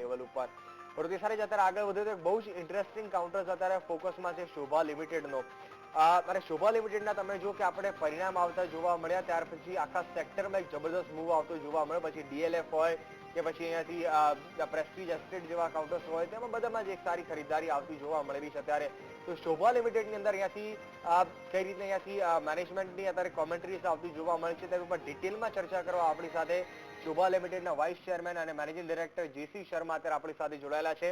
Level ઉપર પરંતુ સારી જતા આગળ વધે તો બહુ જ ઇન્ટરેસ્ટિંગ કાઉન્ટર્સ અત્યારે ફોકસમાં છે શોભા લિમિટેડનો અને શોભા લિમિટેડના તમે જો કે આપણે પરિણામ આવતા જોવા મળ્યા ત્યાર પછી આખા સેક્ટરમાં એક જબરદસ્ત મૂવ આવતો જોવા મળ્યો પછી ડીએલએફ હોય કે પછી અહીંયાથી પ્રેસ્ટીજ એસ્ટેટ જેવા કાઉન્ટર્સ હોય તેમાં બધામાં જ એક સારી ખરીદારી આવતી જોવા મળેલી છે અત્યારે તો શોભા લિમિટેડની અંદર અહીંયાથી કઈ રીતે અહીંયાથી મેનેજમેન્ટની અત્યારે કોમેન્ટ્રીઝ આવતી જોવા મળે છે તેના ઉપર ડિટેલમાં ચર્ચા કરવા આપણી સાથે शोभा लिमिटेड वाइस चेयरमैन और मैनेजिंग डायरेक्टर जेसी शर्मा अपने साथ जुड़ाया है।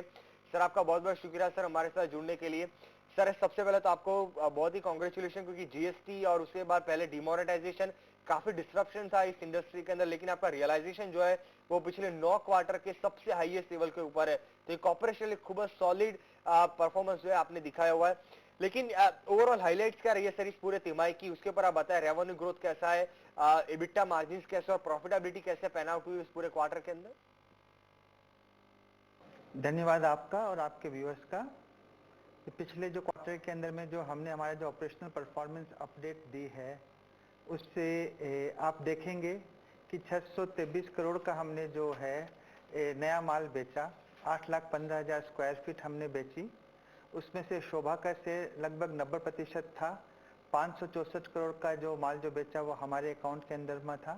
सर आपका बहुत बहुत शुक्रिया सर हमारे साथ जुड़ने के लिए। सर सबसे पहले तो आपको बहुत ही कांग्रेचुलेशन क्योंकि जीएसटी और उसके बाद पहले डिमोनेटाइजेशन काफी डिस्ट्रप्शन था इस इंडस्ट्री के अंदर लेकिन आपका रियलाइजेशन जो है वो पिछले 9 क्वार्टर के सबसे हाईएस्ट लेवल के ऊपर है तो एक ऑपरेशनली खूब सॉलिड परफॉर्मेंस जो है आपने दिखाया हुआ है। लेकिन ओवरऑल हाइलाइट्स क्या रही है सर इस पूरे तिमाही की उसके ऊपर आप बताएं रेवेन्यू ग्रोथ कैसा है, एबिटा मार्जिन्स कैसे और प्रॉफिटेबिलिटी कैसे पैन आउट हुई इस पूरे क्वार्टर के अंदर। धन्यवाद आपका और आपके व्यूअर्स का। पिछले जो क्वार्टर के अंदर में जो हमने हमारा जो ऑपरेशनल परफॉर्मेंस अपडेट दी है उससे आप देखेंगे कि 623 करोड़ का हमने जो है नया माल बेचा, 8,15,000 स्क्वायर फीट हमने बेची, उसमें से शोभा का शेयर लगभग 90% था। 564 करोड़ का जो माल जो बेचा वो हमारे अकाउंट के अंदर में था।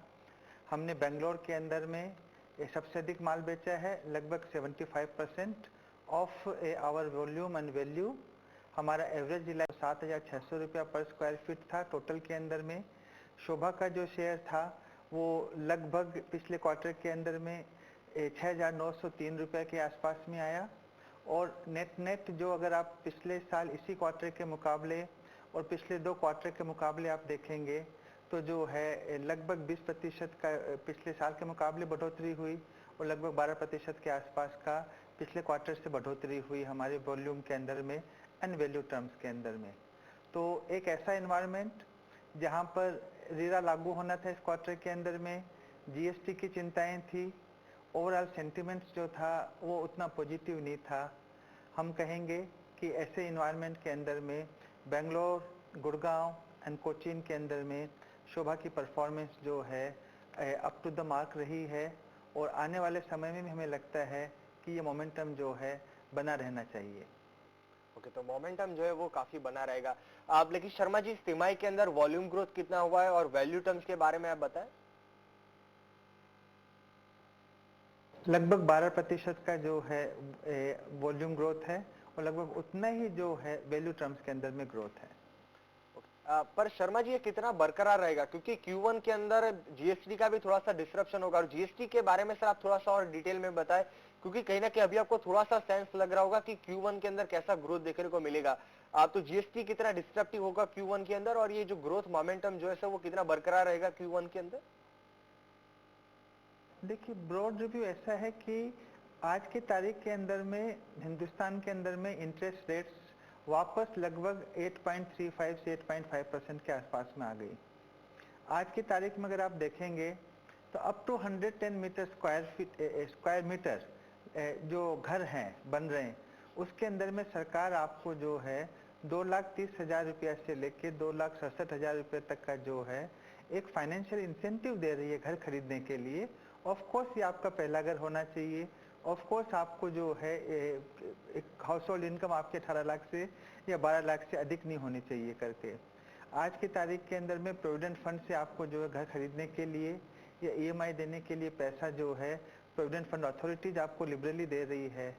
हमने बेंगलोर के अंदर में सबसे अधिक माल बेचा है, लगभग 75% of our volume and value. हमारा एवरेज जिला 7,600 रुपया पर स्क्वायर फीट था टोटल के अंदर में। शोभा का जो शेयर था वो लगभग पिछले क्वार्टर के अंदर में 6,903 रुपये के आसपास में आया और नेट जो अगर आप पिछले साल इसी क्वार्टर के मुकाबले और पिछले 2 क्वार्टर के मुकाबले आप देखेंगे तो जो है लगभग 20% का पिछले साल के मुकाबले बढ़ोतरी हुई और लगभग 12% के आसपास का पिछले क्वार्टर से बढ़ोतरी हुई हमारे वॉल्यूम के अंदर में एंड वैल्यू टर्म्स के अंदर में। तो एक ऐसा एनवायरनमेंट जहां पर रेरा लागू होना था इस क्वार्टर के अंदर में, जीएसटी की चिंताएं थी, ओवरऑल सेंटिमेंट्स जो था वो उतना पॉजिटिव नहीं था। हम कहेंगे कि ऐसे इन्वायरमेंट के अंदर में बेंगलोर, गुड़गांव एंड कोचीन के अंदर में शोभा की परफॉर्मेंस जो है अप टू द मार्क रही है और आने वाले समय में भी हमें लगता है कि ये मोमेंटम जो है बना रहना चाहिए। ओके तो मोमेंटम जो है वो काफी बना रहेगा। आप लेकिन शर्मा जी इस तिमाही के अंदर वॉल्यूम ग्रोथ कितना हुआ है और वैल्यू टर्म्स के बारे में आप बताएं। लगभग 12% का जो है वॉल्यूम ग्रोथ है और लगभग उतना ही जो है वैल्यू टर्म्स के अंदर में ग्रोथ है। पर शर्मा जी ये कितना बरकरार रहेगा क्योंकि Q1 के अंदर जीएसटी का भी थोड़ा सा डिस्ट्रप्शन होगा और जीएसटी के बारे में सर आप थोड़ा सा और डिटेल में बताएं क्योंकि कहीं ना कहीं अभी आपको थोड़ा सा सेंस लग रहा होगा कि Q1 के अंदर कैसा ग्रोथ देखने को मिलेगा। आप तो जीएसटी कितना डिस्ट्रप्टिव होगा Q1 के अंदर और ये जो ग्रोथ मोमेंटम जो है सर वो कितना बरकरार रहेगा Q1 के अंदर। देखिए ब्रॉड रिव्यू ऐसा है कि आज की तारीख के अंदर में हिंदुस्तान के अंदर में इंटरेस्ट रेट्स वापस लगभग 8.35 से 8.5% के आसपास में आ गई। आज की तारीख में अगर आप देखेंगे तो up to 110 metre square metre जो घर हैं बन रहे हैं उसके अंदर में सरकार आपको जो है 2,30,000 रुपया से लेके 2,67,000 रुपये तक का जो है एक फाइनेंशियल इंसेंटिव दे रही है घर खरीदने के लिए। ऑफ कोर्स ये आपका पहला घर होना चाहिए, ऑफ कोर्स आपको जो है एक हाउस होल्ड इनकम आपके 18 लाख से या 12 लाख से अधिक नहीं होनी चाहिए करके। आज की तारीख के अंदर में प्रोविडेंट फंड से आपको जो है घर खरीदने के लिए या ईएमआई देने के लिए पैसा जो है प्रोविडेंट फंड अथॉरिटीज आपको लिबरली दे रही है।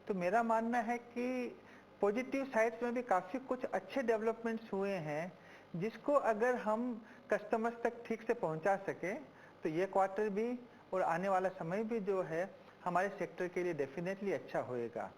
तो मेरा मानना है कि पॉजिटिव साइड्स में भी काफ़ी कुछ अच्छे डेवलपमेंट्स हुए हैं जिसको अगर हम कस्टमर्स तक ठीक से पहुंचा सके तो ये क्वार्टर भी और आने वाला समय भी जो है हमारे सेक्टर के लिए डेफिनेटली अच्छा होएगा।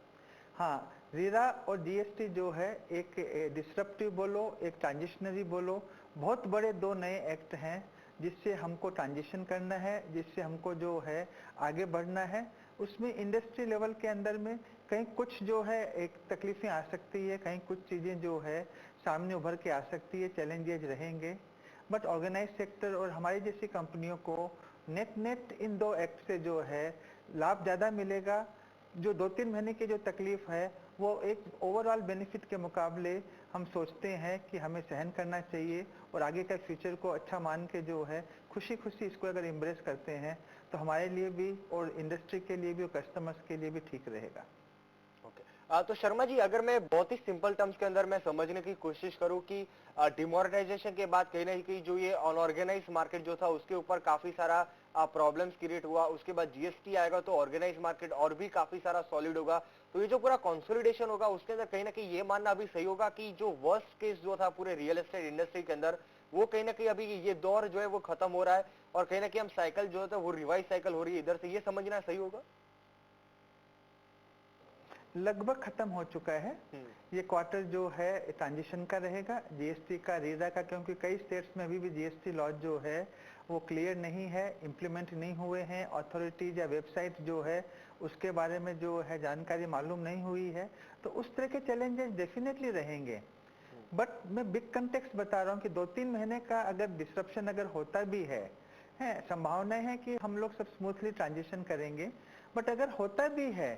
हाँ, रेरा और जीएसटी जो है एक डिसरप्टिव बोलो एक ट्रांजिशनरी बोलो बहुत बड़े 2 नए एक्ट हैं जिससे हमको ट्रांजिशन करना है, जिससे हमको जो है आगे बढ़ना है। उसमें इंडस्ट्री लेवल के अंदर में कहीं कुछ जो है एक तकलीफें आ सकती है, कहीं कुछ चीज़ें जो है सामने उभर के आ सकती है, चैलेंजेस रहेंगे, बट ऑर्गेनाइज सेक्टर और हमारी जैसी कंपनियों को नेट इन 2 एक्ट से जो है लाभ ज़्यादा मिलेगा। जो 2-3 महीने की जो तकलीफ है वो एक ओवरऑल बेनिफिट के मुकाबले हम सोचते हैं कि हमें सहन करना चाहिए और आगे का फ्यूचर को अच्छा मान के जो है खुशी खुशी इसको अगर एम्ब्रेस करते हैं तो हमारे लिए भी और इंडस्ट्री के लिए भी और कस्टमर्स के लिए भी ठीक रहेगा। ओके। तो शर्मा जी, अगर मैं बहुत ही सिंपल टर्म्स के अंदर मैं समझने की कोशिश करूं कि डिमोनेटाइजेशन के बाद कहीं ना कहीं जो ये अनऑर्गेनाइज मार्केट जो था उसके ऊपर काफी सारा प्रॉब्लम्स क्रिएट हुआ, उसके बाद जीएसटी आएगा तो ऑर्गेनाइज मार्केट और भी काफी सारा सॉलिड होगा, तो ये जो पूरा कंसोलिडेशन होगा उसके अंदर कहीं ना कहीं ये मानना अभी सही होगा कि जो वर्स्ट केस जो था पूरे रियल एस्टेट इंडस्ट्री के अंदर वो कहीं ना कहीं अभी ये दौर जो है वो खत्म हो रहा है और कहीं ना कहीं हम साइकिल जो है वो रिवाइज साइकिल हो रही है इधर से, ये समझना सही होगा? लगभग खत्म हो चुका है। ये क्वार्टर जो है ट्रांजिशन का रहेगा, जीएसटी का, रेरा का, क्योंकि कई स्टेट्स में अभी भी जीएसटी लॉ जो है वो क्लियर नहीं है, इम्प्लीमेंट नहीं हुए हैं, अथॉरिटीज या वेबसाइट जो है उसके बारे में जो है जानकारी मालूम नहीं हुई है, तो उस तरह के चैलेंजेस डेफिनेटली रहेंगे। बट मैं बिग कंटेक्स्ट बता रहा हूँ कि 2-3 महीने का अगर डिसरप्शन अगर होता भी है संभावनाएं है कि हम लोग सब स्मूथली ट्रांजिशन करेंगे, बट अगर होता भी है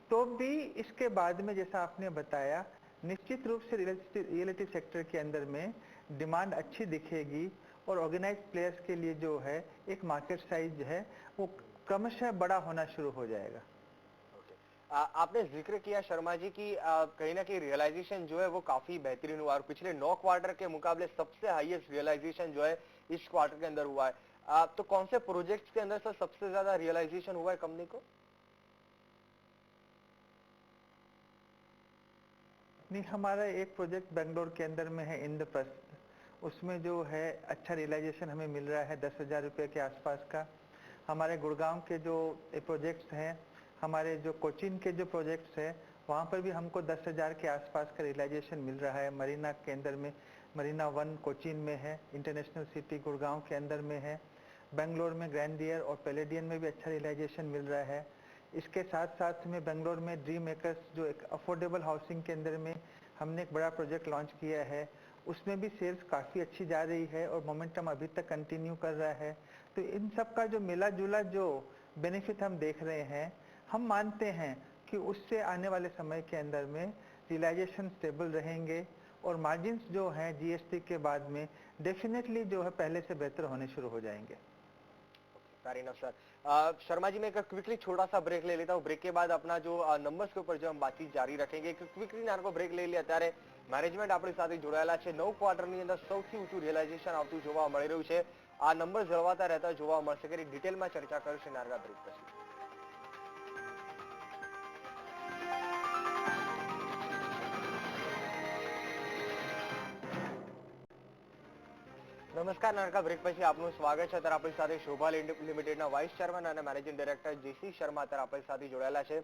तो भी इसके बाद में जैसा आपने बताया निश्चित रूप से रियलिटी सेक्टर के अंदर में डिमांड अच्छी दिखेगी और ऑर्गेनाइज प्लेयर्स के लिए जो है एक मार्केट साइज है वो क्रमशः बड़ा होना शुरू हो जाएगा। आपने जिक्र किया शर्मा जी कि कहीं ना कहीं रियलाइजेशन जो है वो काफी बेहतरीन हुआ और पिछले 9 क्वार्टर के मुकाबले सबसे हाईएस्ट रियलाइजेशन जो है इस क्वार्टर के अंदर हुआ है। तो कौन से प्रोजेक्ट्स के अंदर सर सबसे ज्यादा रियलाइजेशन हुआ है कंपनी को? नहीं, हमारा एक प्रोजेक्ट बेंगलोर के अंदर में है इंद्रप्रस्थ, उसमें जो है अच्छा रियलाइजेशन हमें मिल रहा है 10,000 रुपये के आसपास का। हमारे गुड़गांव के जो प्रोजेक्ट्स हैं, हमारे जो कोचीन के जो प्रोजेक्ट्स हैं वहाँ पर भी हमको 10,000 के आसपास का रियलाइजेशन मिल रहा है। मरीना के अंदर में, मरीना 1 कोचीन में है, इंटरनेशनल सिटी गुड़गांव के अंदर में है, बेंगलोर में ग्रैंडियर और पैलेडियन में भी अच्छा रियलाइजेशन मिल रहा है। इसके साथ साथ में बेंगलोर में ड्रीम मेकर्स जो एक अफोर्डेबल हाउसिंग के अंदर में हमने एक बड़ा प्रोजेक्ट लॉन्च किया है, उसमें भी सेल्स काफ़ी अच्छी जा रही है और मोमेंटम अभी तक कंटिन्यू कर रहा है। तो इन सब का जो मिला जुला जो बेनिफिट हम देख रहे हैं, हम मानते हैं कि उससे आने वाले समय के अंदर में रियलाइजेशन स्टेबल रहेंगे और मार्जिन्स जो हैं जीएसटी के बाद में डेफिनेटली जो है पहले से बेहतर होने शुरू हो जाएंगे। Fair enough sir. Sharma ji, मैं एक क्विकली छोटा सा ब्रेक ले लेता हूँ, ब्रेक के बाद अपना जो नंबर्स के ऊपर जो हम बातचीत जारी रखेंगे। क्विकली नाको ब्रेक ले लिया ત્યારે મેનેજમેન્ટ આપણી સાથે જોડાયેલા છે। 9 ક્વાર્ટરની અંદર સૌથી ઊંચું રિયલાઇઝેશન આવતું જોવા મળી રહ્યું છે। આ નંબર જળવાતા રહેતા જોવા મળશે કે ડિટેલમાં ચર્ચા કરશે નારગા બ્રેક પછી। નમસ્કાર, નાનકા બ્રેક પછી આપનું સ્વાગત છે। અત્યારે આપણી સાથે શોભા લિમિટેડના વાઇસ चेयरमैन અને मैनेजिंग डायरेक्टर जेसी शर्मा અત્યારે આપણી સાથે જોડાયેલા છે।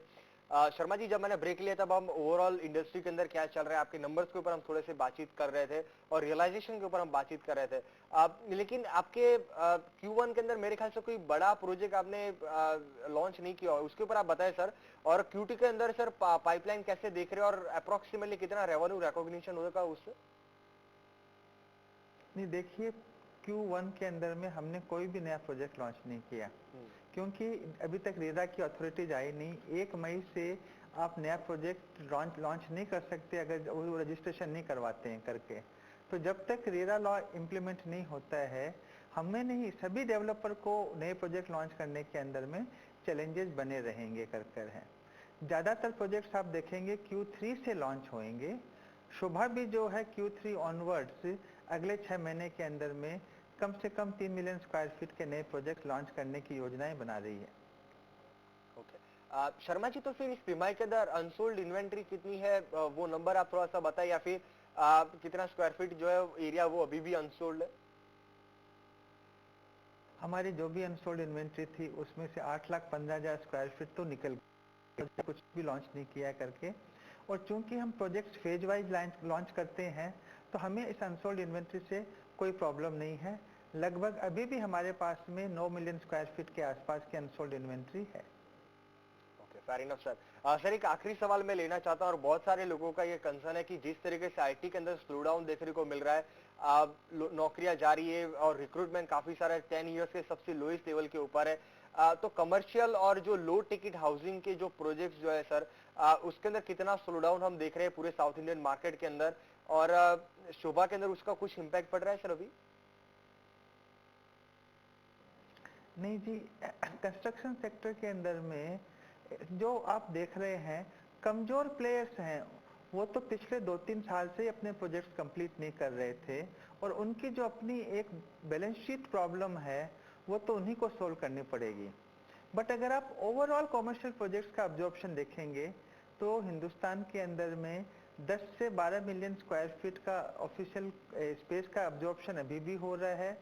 शर्मा जी, जब मैंने ब्रेक लिया तब हम ओवरऑल इंडस्ट्री के अंदर क्या चल रहा है, आपके नंबर्स के ऊपर हम थोड़े से बातचीत कर रहे थे और रियलाइजेशन के ऊपर हम बातचीत कर रहे थे। लेकिन आपके Q1 के अंदर मेरे ख्याल से कोई बड़ा प्रोजेक्ट आपने लॉन्च नहीं किया, उसके ऊपर आप बताएं सर। और Q2 के अंदर सर पाइपलाइन कैसे देख रहे हैं और अप्रोक्सीमेटली कितना रेवेन्यू रिकॉग्निशन होगा उससे? नहीं, देखिए Q1 के अंदर में हमने कोई भी नया प्रोजेक्ट लॉन्च नहीं किया क्योंकि अभी तक रेरा की अथॉरिटीज आई नहीं। 1 मई से आप नया प्रोजेक्ट लॉन्च नहीं कर सकते अगर वो रजिस्ट्रेशन नहीं करवाते हैं करके। तो जब तक रेरा लॉ इम्प्लीमेंट नहीं होता है, हमें नहीं, सभी डेवलपर को नए प्रोजेक्ट लॉन्च करने के अंदर में चैलेंजेस बने रहेंगे कर हैं। ज़्यादातर प्रोजेक्ट्स आप देखेंगे Q3 से लॉन्च होंगे। शोभा भी जो है Q3 ऑनवर्ड्स अगले 6 महीने के अंदर में कम से कम 3 मिलियन स्क्वायर फीट के नए प्रोजेक्ट लॉन्च करने की योजनाएं बना रही है। ओके। शर्मा जी, तो फिर इस तिमाही के अंदर अनसोल्ड इन्वेंट्री कितनी है, वो नंबर आप थोड़ा सा बताएं, या फिर कितना स्क्वायर फीट जो है एरिया वो अभी भी अनसोल्ड है? हमारी जो भी अनसोल्ड इन्वेंट्री थी उसमें से 8,15,000 स्क्वायर फीट तो निकल गई, कुछ भी लॉन्च नहीं किया करके। और चूंकि हम प्रोजेक्ट फेज वाइज लॉन्च करते हैं तो हमें इस अनसोल्ड इन्वेंट्री से कोई प्रॉब्लम नहीं है। लगभग अभी भी हमारे पास में 9 मिलियन स्क्वायर फीट के आसपास की अनसोल्ड इन्वेंट्री है। Okay, fair enough sir. Sir, एक आखिरी सवाल मैं लेना चाहता हूं और बहुत सारे लोगों का ये कंसर्न है कि जिस तरीके से आईटी के अंदर स्लो डाउन देखने को मिल रहा है, नौकरियां जा रही है और रिक्रूटमेंट काफी सारा 10 इयर्स के सबसे लोएस्ट लेवल के ऊपर है। तो कमर्शियल और जो लो टिकट हाउसिंग के जो प्रोजेक्ट्स जो है सर, उसके अंदर कितना स्लो डाउन हम देख रहे हैं पूरे साउथ इंडियन मार्केट के अंदर, और शोभा के अंदर उसका कुछ इम्पैक्ट पड़ रहा है सर अभी? नहीं जी, कंस्ट्रक्शन सेक्टर के अंदर में जो आप देख रहे हैं, कमजोर प्लेयर्स हैं, वो तो पिछले 2-3 साल से ही अपने प्रोजेक्ट्स कंप्लीट नहीं कर रहे थे, और उनकी जो अपनी एक बैलेंस शीट प्रॉब्लम है, वो तो उन्हीं को सोल्व करनी पड़ेगी। बट अगर आप ओवरऑल कमर्शियल प्रोजेक्ट्स का अब्जॉर्प्शन देखेंगे, तो हिंदुस्तान के अंदर में 10 से 12 मिलियन स्क्वायर फीट का ऑफिशियल स्पेस का अब्जॉर्प्शन अभी भी हो रहा है।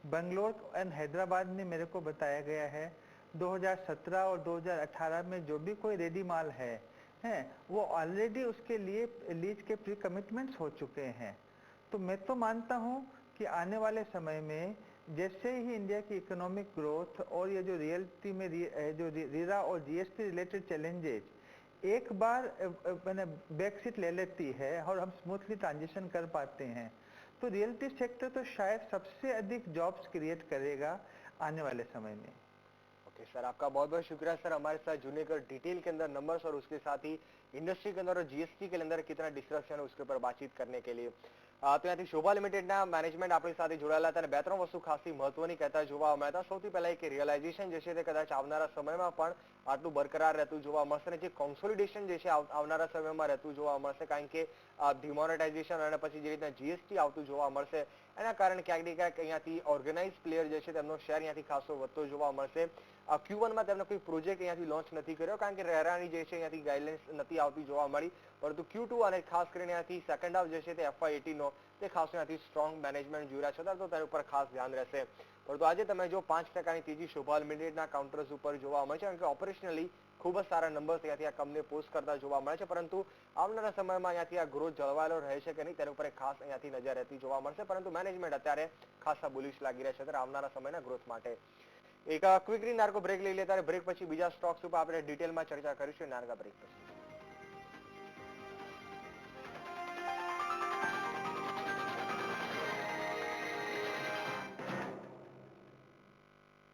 बंगलोर एंड हैदराबाद में मेरे को बताया गया है 2017 और 2018 में जो भी कोई रेडी माल है वो ऑलरेडी उसके लिए लीज के प्री कमिटमेंट्स हो चुके हैं। तो मैं तो मानता हूं कि आने वाले समय में जैसे ही इंडिया की इकोनॉमिक ग्रोथ और ये जो रियलिटी में जो रीरा और जीएसटी रिलेटेड चैलेंजेस एक बार मैंने बैक सीट ले लेती है और हम स्मूथली ट्रांजिशन कर पाते हैं, तो रियलिटी सेक्टर तो शायद सबसे अधिक जॉब्स क्रिएट करेगा आने वाले समय में। ओके सर, आपका बहुत बहुत शुक्रिया सर हमारे साथ जुड़ने का, डिटेल के अंदर नंबर्स और उसके साथ ही इंडस्ट्री के अंदर और जीएसटी के अंदर कितना डिस्ट्रक्शन है उसके ऊपर बातचीत करने के लिए। તો ત્યાંથી શોભા લિમિટેડના મેનેજમેન્ટ આપણી સાથે જોડાયેલા હતા અને બે ત્રણ વસ્તુ ખાસી મહત્વની કહેતા જોવા મળ્યા હતા। સૌથી પહેલા એક રિયલાઇઝેશન જે છે તે કદાચ આવનારા સમયમાં પણ આટલું બરકરાર રહેતું જોવા મળશે અને જે કોન્સોલિડેશન જે છે આવનારા સમયમાં રહેતું જોવા મળશે, કારણ કે ડિમોનેટાઇઝેશન અને પછી જે રીતના જીએસટી આવતું જોવા મળશે એના કારણે ક્યાંક ને ક્યાંક અહીંયાથી ઓર્ગેનાઇઝ પ્લેયર જે છે તેમનો શેર અહીંયાથી ખાસો વધતો જોવા મળશે। Q1 માં તેમણે કોઈ પ્રોજેક્ટ અહીંયાથી લોન્ચ નથી કર્યો કારણ કે રહેરાની જે છે અહીંયાથી ગાઈડલાઇન્સ નથી આવતી જોવા મળી, પરંતુ Q2 અને ખાસ કરીને અહીંયાથી સેકન્ડ હાફ જે છે તે FY18 નો તે ખાસ અહીંયાથી સ્ટ્રોંગ મેનેજમેન્ટ જોઈ રહ્યા છે તો તેના ઉપર ખાસ ધ્યાન રહેશે। પરંતુ આજે તમે જો 5% તેજી શોભા લિમિટેડના કાઉન્ટર્સ ઉપર જોવા મળે છે, કારણ કે ઓપરેશનલી ખૂબ જ સારા નંબર્સ અહીંયાથી આ કંપની પોસ્ટ કરતા જોવા મળે છે, પરંતુ આવનારા સમયમાં અહીંયાથી આ ગ્રોથ જળવાયેલો રહે છે કે નહીં તેના ઉપર ખાસ અહીંયાથી નજર રહેતી જોવા મળશે, પરંતુ મેનેજમેન્ટ અત્યારે ખાસા બુલિશ લાગી રહ્યા છે ત્યારે આવનારા સમયના ગ્રોથ માટે। એક ક્વિકલી નાર્કો બ્રેક લઈ લેતા, બ્રેક પછી બીજા સ્ટોક્સ ઉપર આપણે ડિટેલમાં ચર્ચા કરીશું। નાર્ગા બ્રેક પછી